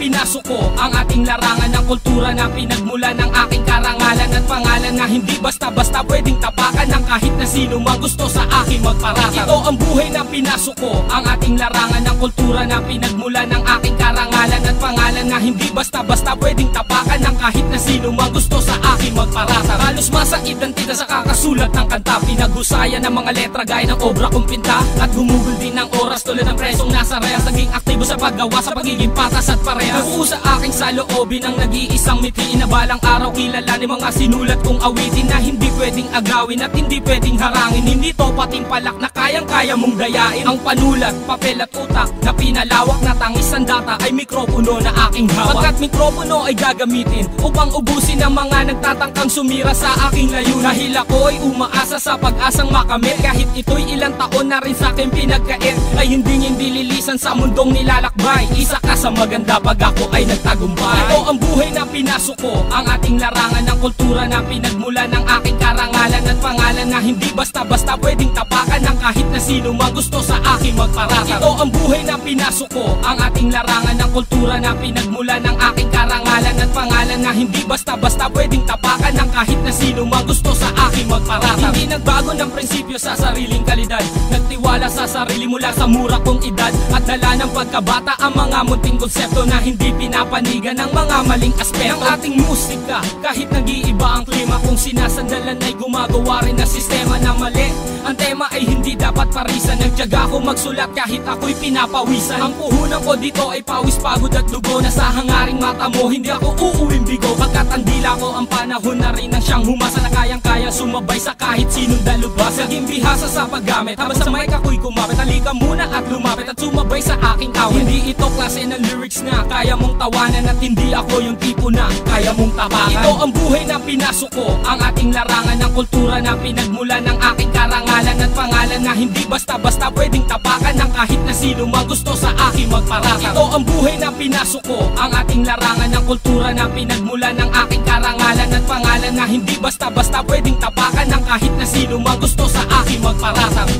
pinasok ko ang ating larangan ng kultura na pinagmula ng aking karangalan at pangalan na hindi basta-basta pwedeng tapakan ng kahit na sino mang gusto sa aking magparatang. Ito ang buhay na pinasok ko ang ating larangan ng kultura na pinagmula ng aking karangalan at pangalan na hindi basta-basta pwedeng tapakan ng kahit na sino mang gusto sa aking magparatang. Halos masa identidad sa kakasulat ng kanta, pinaghusayan ng mga letra gaya ng obra kong pinta, at gumugol din ng oras tulad ng presong nasa rehas, naging aktibo sa paggawa sa pagiging patas at parehas. Nabuo sa aking saloobin ang nag-iisang mitiin na balang araw kilalanin mga sinulat kong awitin na hindi pwedeng agawin at hindi pwedeng harangin. Hindi to patimpalak na kayang-kaya mong dayain. Ang panulat, papel at utak na pinalawak na tangis ang data ay mikropono na aking hawak. Pagkat mikropono ay gagamitin upang ubusin ang mga nagtatangkang sumira sa aking layunin. Dahil ako ay umaasa sa pag-asang makamit, kahit ito'y ilang taon na rin sa akin pinagkait, ay hindi lilisan sa mundong nilalakbay. Isa ka sa maganda pag ako ay nagtagumpay. Ito ang buhay na pinasok ko ang ating larangan ng kultura na pinagmula ng aking karangalan at pangalan na hindi basta-basta pwedeng tapakan ng kahit na sino mang gusto sa aking magparatang. Ito ang buhay na pinasok ko ang ating larangan ng kultura na pinagmula ng aking karangalan at pangalan na hindi basta-basta pwedeng tapakan ng kahit na sino mang gusto sa aking magparatang. Hindi nagbago ng prinsipyo sa sariling kalidad, nagtiwala sa sarili mula sa mura kong edad, at dala ng pagkabata ang mga munting konsepto na hindi pinapanigan ng mga maling aspeto ng ating musika. Kahit nag-iiba ang klima, kung sinasandalan ay gumagawa rin na sistema na mali. Ang tema ay hindi dapat parisan, nagtiyaga ko magsulat kahit ako'y pinapawisan. Ang puhunan ko dito ay pawis, pagod at dugo, na sa hangaring mata mo hindi ako uuwing bigo. Pagkat ang dila ko ang panahon na rin ang siyang humasa na kayang-kaya sumabay sa kahit sinong dalubhas. Naging bihasa sa paggamit habang sa mic ako'y kumapit. Halika muna at lumapit at sumabay sa aking awit. Hindi ito klase ng lyrics na kaya mong tawanan, at hindi ako yung tipo na kaya mong tapakan. Ito ang buhay na pinasok ko ang ating larangan ng kultura na pinagmula ng aking karangalan at pangalan na hindi basta-basta pwedeng tapakan ng kahit na sino mang gusto sa aking magparatang. Ito ang buhay na pinasok ko ang ating larangan ng kultura na pinagmula ng aking karangalan at pangalan na hindi basta-basta pwedeng tapakan ng kahit na sino mang gusto sa aking magparatang.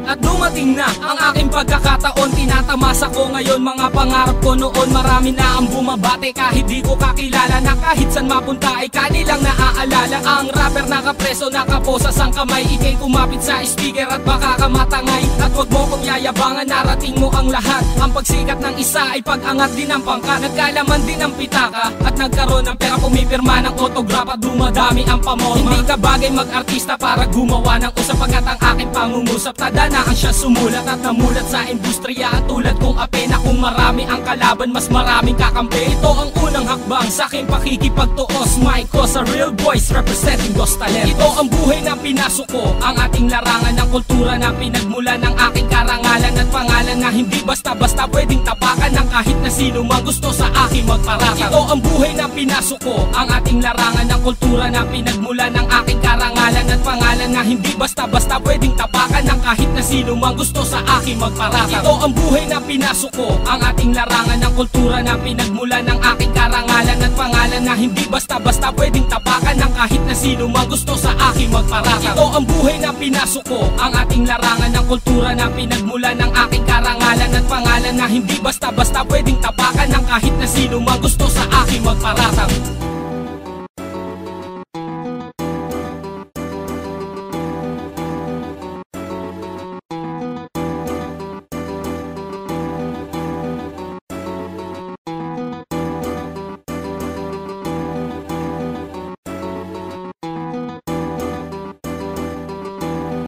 At dumating na ang aking pagkakataon, tinatamasa ko ngayon mga pangarap ko noon. Marami na ang bumabate kahit di ko kakilala, na kahit san mapunta ay kanilang naaalala. Ang rapper nakapreso, nakaposa sang kamay, ikay kumapit sa speaker at baka ka matangay. At wag mo kong yayabangan, narating mo ang lahat. Ang pagsikat ng isa ay pag-angat din ng pangkat, nagkalaman din ng pitaka at nagkaroon ng pera, pumipirma ng autograph at dumadami ang pamorma. Hindi ka bagay mag-artista para gumawa ng usap, pagkat ang aking pangungusap tadana ang siya sumulat at namulat sa industriya. At tulad kong apena, kung marami ang kalaban mas maraming kakampi. Ito ang unang hakbang sa aking pakikipagtuos, my cause, a real voice representing those talent. Ito ang buhay na pinasok ko ang ating larangan ng kultura na pinagmula ng aking karangalan at pangalan na hindi basta-basta pwedeng tapakan ng kahit na sino mang gusto sa aking magparatang. Ito ang buhay na pinasok ko ang ating larangan ng kultura na pinagmula ng aking karangalan at pangalan na hindi basta-basta pwedeng tapakan ng kahit na sino mang gusto sa aking magparatang. Ito ang buhay na pinasok ko ang ating larangan ng kultura na pinagmula ng aking karangalan at pangalan na hindi basta-basta pwedeng tapakan ng kahit na sino mang gusto sa aking magparatang. Ito ang buhay na pinasok ko ang ating larangan ng kultura na pinagmula ng aking karangalan at pangalan na hindi basta-basta pwedeng tapakan ng kahit na sino mang gusto sa aking magparatang.